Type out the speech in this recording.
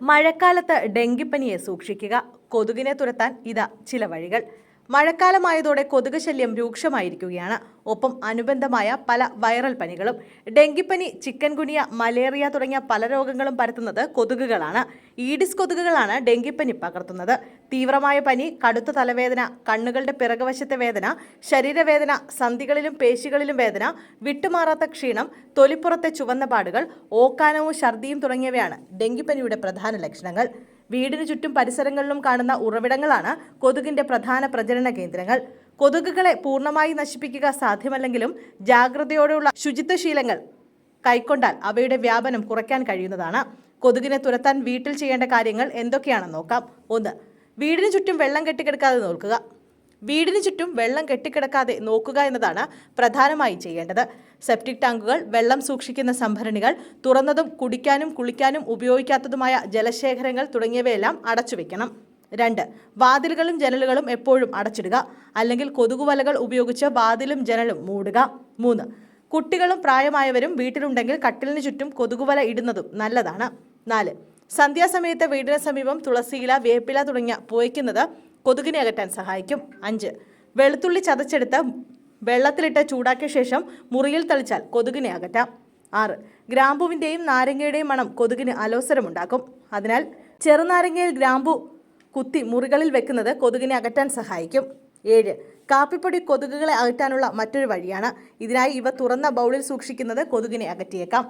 മഴക്കാലത്ത് ഡെങ്കിപ്പനിയെ സൂക്ഷിക്കുക. കൊതുകിനെ തുരത്താൻ ഇതാ ചില വഴികൾ. മഴക്കാലമായതോടെ കൊതുക് ശല്യം രൂക്ഷമായിരിക്കുകയാണ്. ഒപ്പം അനുബന്ധമായ പല വൈറൽ പനികളും. ഡെങ്കിപ്പനി, ചിക്കൻ ഗുനിയ, മലേറിയ തുടങ്ങിയ പല രോഗങ്ങളും പരത്തുന്നത് കൊതുകുകളാണ്. ഈഡിസ് കൊതുകുകളാണ് ഡെങ്കിപ്പനി പകർത്തുന്നത്. തീവ്രമായ പനി, കടുത്ത തലവേദന, കണ്ണുകളുടെ പിറകുവശത്തെ വേദന, ശരീരവേദന, സന്ധികളിലും പേശികളിലും വേദന, വിട്ടുമാറാത്ത ക്ഷീണം, തൊലിപ്പുറത്തെ ചുവന്ന പാടുകൾ, ഓക്കാനവും ഛർദിയും തുടങ്ങിയവയാണ് ഡെങ്കിപ്പനിയുടെ പ്രധാന ലക്ഷണങ്ങൾ. വീടിനു ചുറ്റും പരിസരങ്ങളിലും കാണുന്ന ഉറവിടങ്ങളാണ് കൊതുകിന്റെ പ്രധാന പ്രജനന കേന്ദ്രങ്ങൾ. കൊതുകുകളെ പൂർണ്ണമായി നശിപ്പിക്കുക സാധ്യമല്ലെങ്കിലും ജാഗ്രതയോടെയുള്ള ശുചിത്വശീലങ്ങൾ കൈക്കൊണ്ടാൽ അവയുടെ വ്യാപനം കുറയ്ക്കാൻ കഴിയുന്നതാണ്. കൊതുകിനെ തുരത്താൻ വീട്ടിൽ ചെയ്യേണ്ട കാര്യങ്ങൾ എന്തൊക്കെയാണെന്ന് നോക്കാം. 1. വീടിനു ചുറ്റും വെള്ളം കെട്ടിക്കിടക്കാതെ നോക്കുക എന്നതാണ് പ്രധാനമായി ചെയ്യേണ്ടത്. സെപ്റ്റിക് ടാങ്കുകൾ, വെള്ളം സൂക്ഷിക്കുന്ന സംഭരണികൾ, തുറന്നതും കുടിക്കാനും കുളിക്കാനും ഉപയോഗിക്കാത്തതുമായ ജലശേഖരങ്ങൾ തുടങ്ങിയവയെല്ലാം അടച്ചുവെക്കണം. 2. വാതിലുകളും ജനലുകളും എപ്പോഴും അടച്ചിടുക, അല്ലെങ്കിൽ കൊതുകുവലകൾ ഉപയോഗിച്ച് വാതിലും ജനലും മൂടുക. 3. കുട്ടികളും പ്രായമായവരും വീട്ടിലുണ്ടെങ്കിൽ കട്ടിലിന് ചുറ്റും കൊതുകുവല ഇടുന്നതും നല്ലതാണ്. 4. സന്ധ്യാസമയത്ത് വീടിന് സമീപം തുളസിയില, വേപ്പില തുടങ്ങിയ പുകയ്ക്കുന്നത് കൊതുകിനെ അകറ്റാൻ സഹായിക്കും. 5. വെളുത്തുള്ളി ചതച്ചെടുത്ത് വെള്ളത്തിലിട്ട് ചൂടാക്കിയ ശേഷം മുറിയിൽ തളിച്ചാൽ കൊതുകിനെ അകറ്റാം. 6. ഗ്രാമ്പുവിൻ്റെയും നാരങ്ങയുടെയും മണം കൊതുകിന് അലോസരമുണ്ടാക്കും. അതിനാൽ ചെറുനാരങ്ങയിൽ ഗ്രാമ്പു കുത്തി മുറികളിൽ വെക്കുന്നത് കൊതുകിനെ അകറ്റാൻ സഹായിക്കും. 7. കാപ്പിപ്പൊടി കൊതുകുകളെ അകറ്റാനുള്ള മറ്റൊരു വഴിയാണ്. ഇതിനായി ഇവ തുറന്ന ബൗളിൽ സൂക്ഷിക്കുന്നത് കൊതുകിനെ അകറ്റിയേക്കാം.